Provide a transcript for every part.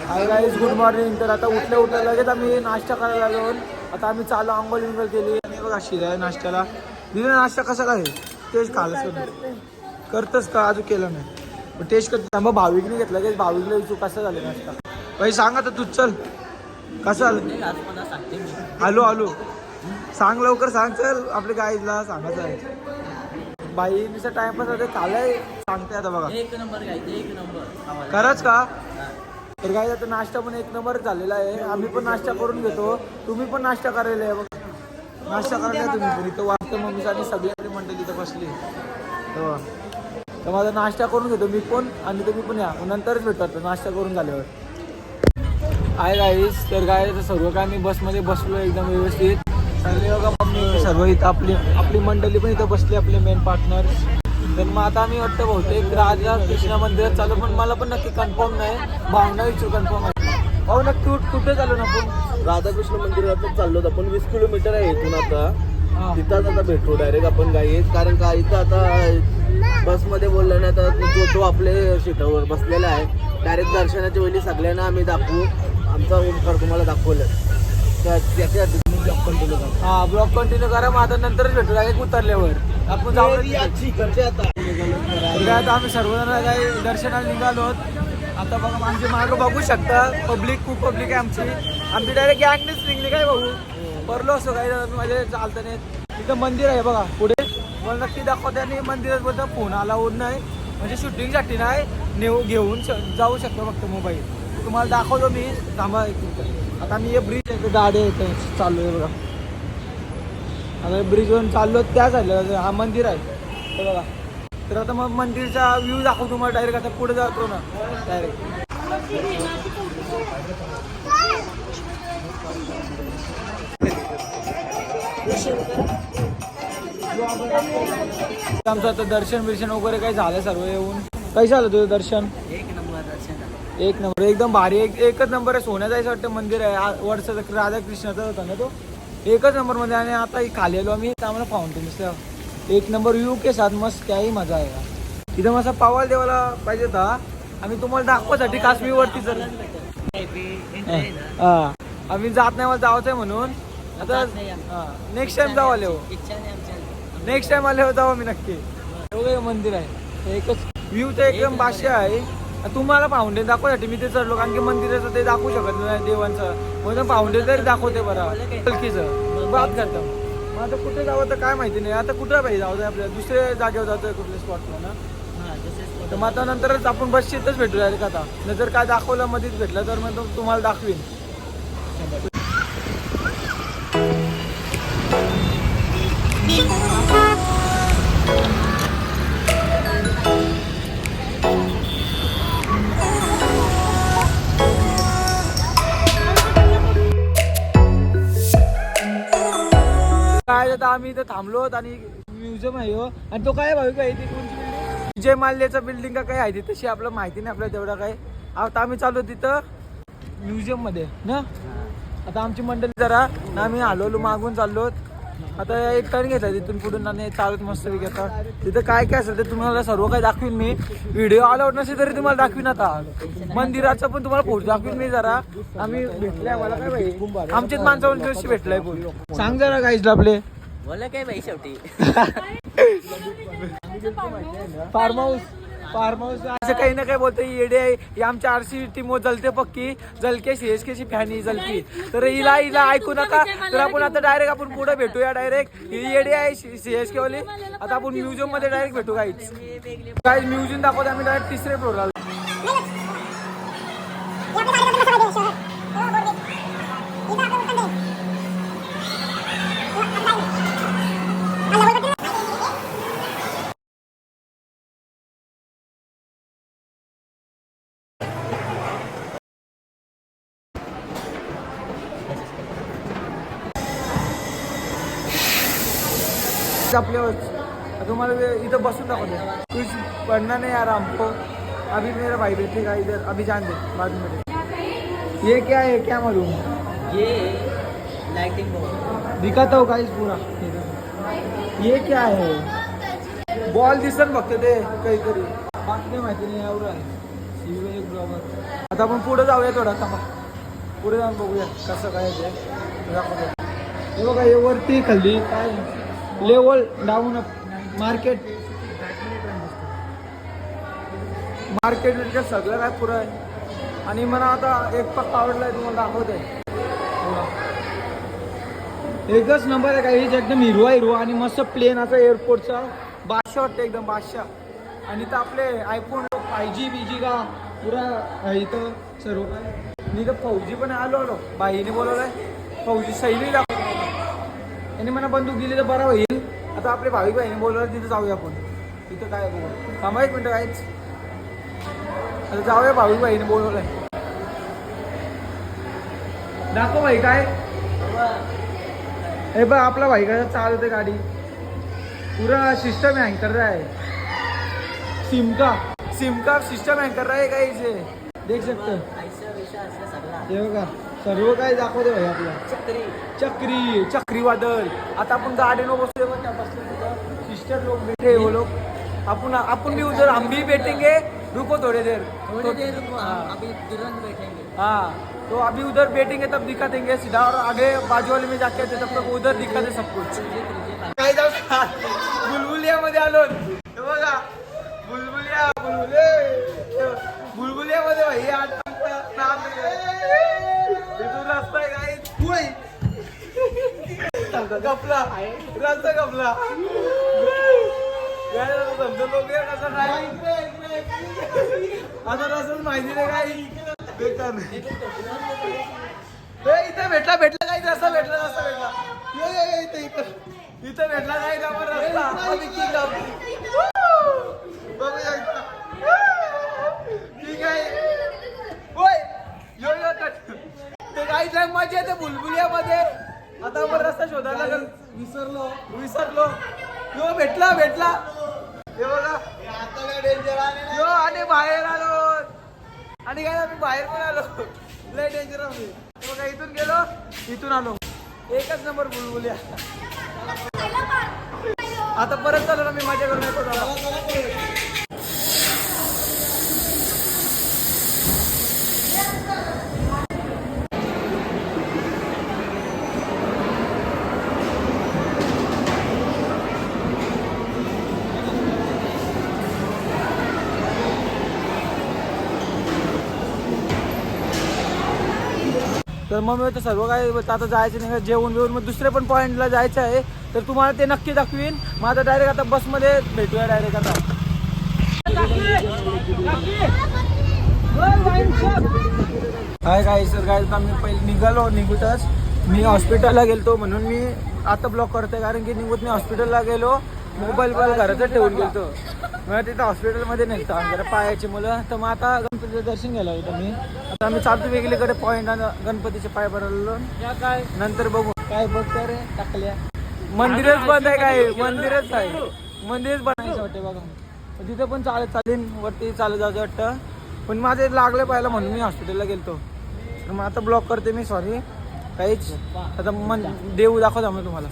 Hi guys, good morning. तर आता उठल्या लगेच आम्ही नाश्ता करायला आलो. आता आम्ही चालू आंघोळ विंगोळ केली आणि बघा शिरा आहे नाश्त्याला. दिलं नाश्ता कसा आहे टेस्ट खालच करतच का अजून केलं नाही टेस्ट करत मग भाविकने घेतलं की भाविकला विचारू कसा झाला नाश्ता. भाई सांगा तर तूच चल कसं आलं. आलो सांग लवकर सांग चल आपल्या गाईजला सांगायचं आहे. बाई नुसतं टाइमपास होते कालय सांगते आता बघा एक नंबर एक नंबर खरंच का. तर काय आता नाश्ता पण एक नंबर झालेला आहे. आम्ही पण नाश्ता करून घेतो, तुम्ही पण नाश्ता करायला आहे. बघ नाश्ता करायला तुम्ही पण इथं वाटतं मम्मीचं आणि सगळी आपली मंडळी इथं बसली तेव्हा. तर माझा नाश्ता करून घेतो मी पण आणि तुम्ही पण या नंतरच भेटतो नाश्ता करून झाल्यावर. आहे गाईस तर काय सर्व काय मी बसमध्ये बसलो एकदम व्यवस्थित सगळे बघा मम्मी सर्व इथं आपली मंडळी पण इथं बसली आपले मेन पार्टनर. तर मग आता आम्ही वाटतं बहुतेक राधा कृष्ण मंदिरात चालू पण मला पण नक्की कन्फर्म नाही. भावना विचारू कन्फर्म आहे. हो नक्की कुठे चालू ना आपण राधाकृष्ण मंदिरातच चाललो आपण 20 किलोमीटर आहे इथून. आता तिथंच आता भेटू डायरेक्ट आपण गाईत. कारण का इथं आता बसमध्ये बोललं नाही तर तो आपले सीटावर बसलेला आहे. डायरेक्ट दर्शनाच्या वेळी सगळ्यांना आम्ही दाखवू आमचा ओमकार तुम्हाला दाखवलं त्याच्या ब्लॉग कंटिन्यू करा. हा ब्लॉग कंटिन्यू करा. मग आता नंतरच भेटू डायरेक्ट उतरल्यावर आपण जाऊ. आता आम्ही सर्वजण काही दर्शनाला निघालो. आता बघा आमची मार्ग बघू शकता पब्लिक खूप पब्लिक आहे आमची डायरेक्ट गँगनेच निघली काय भाऊ भरलो असतो काय माझे चालतं नाही. तिथं मंदिर आहे बघा पुढे मला नक्की दाखवते आणि मंदिरात बद्दल फोन आला होत नाही म्हणजे शूटिंगसाठी नाही घेऊन जाऊ शकतो फक्त मोबाईल तुम्हाला दाखवतो मी. थांबा एक मिनिट. आता मी हे ब्रिज आहे गाडी आहे चालू आहे बघा. आता ब्रिजवरून चाललो त्या झालं हा मंदिर आहे तर बघा. तर आता मग मंदिरचा व्ह्यू दाखवतो तुम्हाला डायरेक्ट. आता पुढे जातो ना डायरेक्ट. आमचं आता दर्शन बिर्शन वगैरे काही झालं सर्व येऊन. काही झालं तुझं दर्शन. एक नंबर दर्शन एक नंबर एकदम भारी एकच नंबर आहे. सोन्याचं असं वाटतं मंदिर आहे वर्षाचं राधाकृष्णाचा होता ना तो एकच नंबर मध्ये. आणि आता खाली आलो आम्ही आम्हाला फाउंटेन एक नंबर व्यू के साथ मस्त काही मजा आहे. इथं मस्त पावाल देवाला पाहिजे होता आम्ही तुम्हाला दाखवासाठी काश्मीरवरती जर हा आम्ही जात नाही मला जायचं आहे म्हणून. आता नेक्स्ट टाइम जाऊ आले हो नेक्स्ट टाइम आले हो जाऊ आम्ही नक्की. एवढं मंदिर आहे एकच व्ह्यू तर एकदम भाष्य आहे. तुम्हाला फाउंटेन दाखवायसाठी मी ते चढलो कारण की मंदिराचं ते दाखवू शकत नाही देवांचं म्हणून फाउंटेन तरी दाखवते बरं कलकीचं बात करतो. मग आता कुठे जावं तर काय माहिती नाही. आता कुठं पाहिजे जाऊ आपल्याला दुसऱ्या जागेवर जातोय कुठल्या स्पॉटला ना. तर मग आता नंतरच आपण बसशीतच भेटू डायरेक्ट. आता नंतर काय दाखवलं मध्येच भेटलं तर मग तुम्हाला दाखवीन. काय आता आम्ही इथं थांबलोत आणि म्युझियम आहे हो. आणि तो काय भाऊ काय ती कोणची बिल्डिंग विजय माल्याचं बिल्डिंग का काय आहे ती तशी आपल्याला माहिती नाही आपल्याला तेवढं काय. आता आम्ही चाललो तिथं म्युझियम मध्ये ना. आता आमची मंडळी जरा ना आम्ही हलवलो मागून चाललो. आता एक टर्न घेतला तिथून पुढून आणि चालत मस्त घेतात. तिथं काय काय असेल ते तुम्हाला सर्व काही दाखवीन मी. व्हिडिओ अलाउड नसेल तरी तुम्हाला दाखवीन. आता मंदिराचा पण तुम्हाला फोटो दाखवीन मी. जरा आम्ही भेटलाय मला काय भाई आमचेच माणसावर दिवशी भेटलाय पण सांग जरा गाईजला आपले बोला काय बाई शेवटी फार्म हाऊस असं काही ना काही बोलते येडे आहे. ही आमच्या आरसी टीम जलते पक्की जलके सीएसके ची फॅन ही जलकी. तर हिला ऐकू नका. तर आपण आता डायरेक्ट आपण पुढे भेटूया डायरेक्ट. ही येडे आहे सीएसके वाली. आता आपण म्युझियम मध्ये डायरेक्ट भेटू काय म्युझियम दाखवतो आम्ही डायरेक्ट तिसरे फ्लोअरला. आपल्या तुम्हाला इधर बसून दाखवते कुछ पढ़ना नहीं यार हमको. अभी मेरा भाई बैठेगा इधर अभी जान दे बाद में. ये क्या है क्या मालूम. ये लाइटिंग बोर्ड दिखाता हो गाइस पूरा. ये क्या है बॉल दिसन फक्त ते काहीतरी बाकी माहिती नाही एवढं आहे. एक ब्लॉगर आता आपण पुढे जाऊया थोडा थांबा. पुढे जाऊन बघूया कसं काय ते दाखवतो. हे बघा हे वरती खाली काय लेवल डाऊन मार्केट सगळं काय पुरं आहे. आणि मला आता एक पक्का आवडलाय तुम्हाला दाखवतोय. एकच नंबर आहे काही एकदम हिरवा आणि मस्त प्लेन असा एअरपोर्टचा बादशाह वाटतं एकदम बादशाह. आणि तर आपले आयफोन 5G BG का पुरा इथं सर्व काय. मी तर फौजी पण आलो बाईने बोलवलंय फौजी सैली दाखवतो. आणि मला बंदूक दिली तर बरं होईल. आता आपले भाविक बाईने बोलवलं तिथं जाऊया आपण. तिथं काय बघू थांबा 1 मिनटं काहीच. आता जाऊया भाविक बाईने बोलवलंय. दाखव भाई काय हे बघ आपला भाई का चालवते गाडी पूरा सिस्टम हँग कर रहा है. सिम का सिस्टम हँग कर रहा है काही से देख सकते हे बघा सर्व काय दाखवते भाई आपला चक्री वादळ. आता आपण गाडीनं बसले बघ त्या बसले तिथं सिस्टर लोग बैठे वो लोग. अपन भी उधर हम भी बैठेंगे. रुको थोड़ी देर रुको, अभी तुरंत बैठेंगे. हाँ तो अभी उधर बैठेंगे तब दिखा देंगे सीधा. और आगे बाजू वाले में जाके तब तक उधर दिखा दे सब कुछ. काय जाऊ बुलबुलिया मध्ये आलो बघा. बुलबुलिया मध्ये भाई इथून रस्ता आहे काय गपला रस्ता गपला. समजत वगैरे कसं काय आता रस्ता माहिती नाही काही बेकार. इथं भेटला काही रस्ता भेटला इथं भेटला नाही का मग रस्ता बघू शकता. ठीक आहे होय ते काही जण मजा येते बुलबुलियामध्ये. आता आपण रस्ता शोधायला विसरलो यो भेटला हे बघा यो. आणि बाहेर आलो आणि काय आम्ही बाहेर पण आलो लय डेंजर आम्ही. बघा इथून गेलो इथून आलो एकच नंबर बुलबुलिया. आता परत चालू ना मी मजा करून येतो जरा. तर मग मी सर्व काय आता जायचं नाही जेवण बिवून मग दुसरे पण पॉईंटला जायचं आहे. तर तुम्हाला ते नक्की दाखवीन. मग आता डायरेक्ट आता बसमध्ये भेटूया डायरेक्ट. आता काय सर काय मी पहिले निघूतच मी हॉस्पिटलला गेलतो म्हणून मी आता ब्लॉक करतोय. कारण की निघूत मी हॉस्पिटलला गेलो मोबाईल घरातच ठेवून गेलतो. मग तिथं हॉस्पिटलमध्ये नाही जरा पायाची मुलं. तर मग आता गणपतीचं दर्शन घ्यायला होतं मी. आता आम्ही चालतो वेगळीकडे पॉईंट आणि गणपतीचे पाय भरलो काय नंतर बघू काय बघतो रे टाकल्या. मंदिरच बंद आहे काय मंदिरच बनायचं वाटते बघा. तिथं पण चालेल वरती चालत जायचं वाटतं. पण माझे लागलं पाहिलं म्हणून मी हॉस्पिटलला गेलतो. मग आता ब्लॉक करते मी सॉरी काहीच. आता देऊ दाखवतो आम्ही तुम्हाला.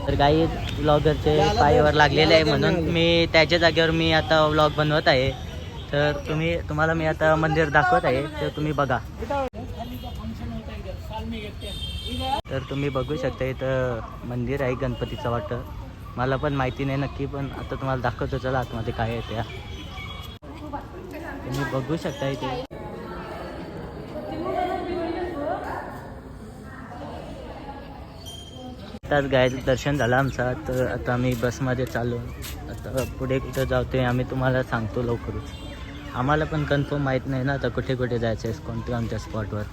तर काही व्लॉगरचे पायावर लागलेले आहे म्हणून मी त्याच्या जागेवर मी आता व्लॉग बनवत आहे. तर तुम्हाला मी आता मंदिर दाखवत आहे तर तुम्ही बघा. तर तुम्ही बघू शकता इथं मंदिर आहे गणपतीचं वाटतं. मला पण माहिती नाही नक्की पण आता तुम्हाला दाखवतो. चला आतमध्ये काय आहे त्या तुम्ही बघू शकता इथे. आताच गायचं दर्शन झालं आमचं. तर आता आम्ही बसमध्ये चालू. आता पुढे कुठं जातोय आम्ही तुम्हाला सांगतो लवकरच. आम्हाला पण कन्फर्म माहीत नाही ना आता कुठे जायचं आहे कोणत्या आमच्या स्पॉटवर.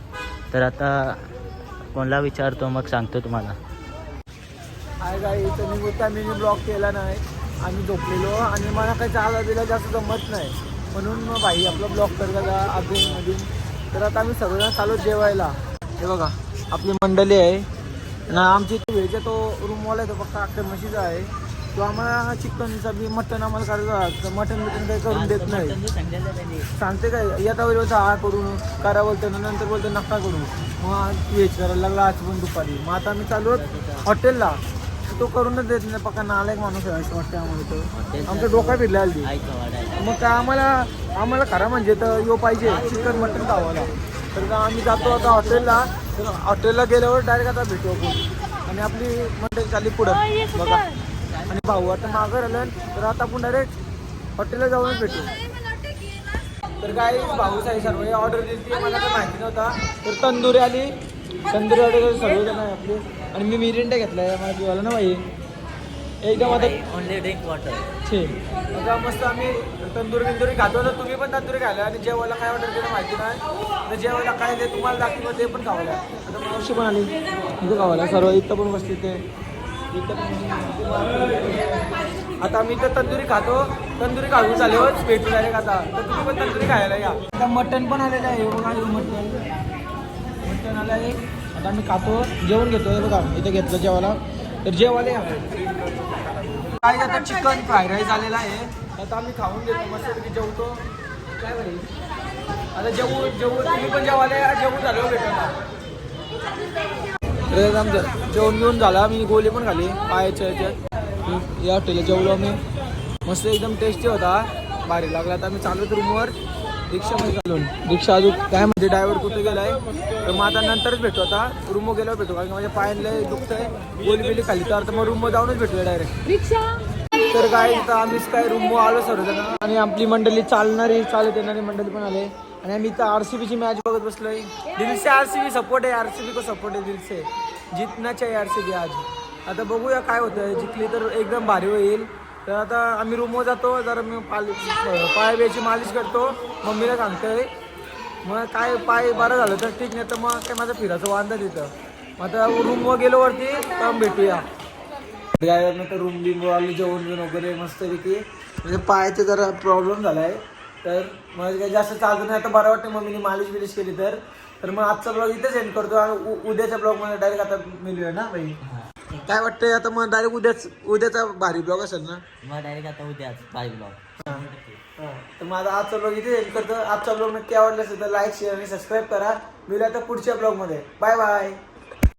तर आता कोणाला विचारतो मग सांगतो तुम्हाला. आहे काय इथं निघून मी ब्लॉक केला नाही. आम्ही झोपलेलो आणि मला काही चालला दिला जास्त जमत नाही म्हणून मग भाई आपला ब्लॉक करता का अधून. तर आता आम्ही सगळं चालू जेवायला. हे बघा आपली मंडळी आहे ना. आमची इथे व्हेजचा तो रूमवाला आहे तो फक्त अख्ख्या म्हशीचा आहे. तो आम्हाला चिकनचा बी मटन आम्हाला करायचं. मटन काही करून देत नाही. सांगते काय येता वेळेस हा करून करा बोलतो नंतर बोलतो नका करू. मग व्हेज करायला लागला आज पण दुपारी. मग आता आम्ही चालू हॉटेलला. तो करूनच देत नाही पक्का नालायक माणूस आहे असं वाटतं आम्हाला तेच तो आमचं डोका फिरला ती ऐका वाढायला. मग काय आम्हाला खरं म्हणजे तर यो पाहिजे चिकन मटन खावायला. तर आम्ही जातो आता हॉटेलला. तर हॉटेलला गेल्यावर डायरेक्ट आता भेटू आपण आणि आपली मंडळी चालली पुढं बघा. आणि भाऊ आता मागं राहिलं तर आता आपण डायरेक्ट हॉटेलला जाऊनच भेटू. तर काय भाऊच आहे सर्व ऑर्डर दिली ती मला तर माहिती नव्हता. तर तंदुरी आली. तंदुरी ऑर्डर सर्वजण आहे आपली. आणि मी मिरिंडा घेतलाय मला पिवाला ना भाई एकदम आता ओनली ड्रिंक वॉटर. छे आता मस्त आम्ही तंदुरी खातो. तर तुम्ही पण तंदुरी खायला आणि जेवायला काय ऑर्डर केलं माहिती नाही. तर जेवायला काय ते तुम्हाला दाखवलं ते पण खावायला. आता मावशी पण आली इथं खावायला सर्व इथं पण बसली ते इथं पण. आता आम्ही इथं तंदुरी खातो. तंदुरी खाऊन झाल्यावर भेटू डायरेक्ट आता. तर तुम्ही पण तंदुरी खायला या. आता मटण पण आलेलं आहे बघा. मटण आलं आहे. आता आम्ही खातो जेवण घेतो बघा इथं घेतलं जेवायला. तर जेवायला या काय आता चिकन फ्राय राईस आलेला आहे. आता आम्ही खाऊन घेतो मस्तपैकी जेवतो. काय भाई आता जेवू तुम्ही पण जेवायला जेवू झालं भेटणार. तर आमचं जेवण घेऊन झाला. मी गोळी पण खाली पायाच्या ह्याच्यात या हॉटेलला जेवलो आम्ही. मस्त एकदम टेस्टी होता. भारी लागला. आता आम्ही चालू रूमवर रिक्षामध्ये चालून. रिक्षा अजून काय म्हणते ड्रायव्हर कुठे गेलाय. तर मग आता नंतरच भेटू. आता रूमवर गेल्यावर भेटू कारण की माझ्या पायाला दुखत आहे. गोळी बिली खाली तर आता मग रूमवर जाऊनच भेटूया डायरेक्ट. तर काय इथं आम्हीच काय रूमवर आलो सर्वजण आणि आपली मंडळी चालत येणारी मंडळी पण आले. आणि आम्ही इथं RCBची मॅच बघत बसलोय. दिल से RCB सपोर्ट आहे. RCB को सपोर्ट आहे दिल से. जितना चाहिए RCB आज. आता बघूया काय होतं. जिंकली तर एकदम भारी होईल. तर आता आम्ही रूमवर जातो. जरा मी पाय बियाची मालिश करतो. मम्मीला सांगतोय मग काय पाय बरं झालं तर ठीक नाही तर मग काय माझं फिरायचं वांदा तिथं. मग आता रूमवर गेलो वरती तर भेटूया. नंतर रूम बिम आली जेवण बिवून वगैरे मस्तपैकी. म्हणजे पायाचा जरा प्रॉब्लेम झाला आहे. तर मग काही जास्त चालतं नाही आता बरं वाटतं. मम्मीने मालिश बिलिश केली तर मग आजचा ब्लॉग इथेच एंड करतो. आणि उद्याच्या ब्लॉगमध्ये डायरेक्ट आता मिळूया ना भाई. काय वाटतंय आता मग डायरेक्ट उद्याचा भारी ब्लॉग असेल ना. मग डायरेक्ट आता उद्याच बाय ब्लॉग. तर माझा आजचा ब्लॉग इथे एंड करतो. आजचा ब्लॉग नक्की आवडला असेल तर लाईक शेअर आणि सबस्क्राईब करा. मिळूया आता पुढच्या ब्लॉगमध्ये. Bye bye.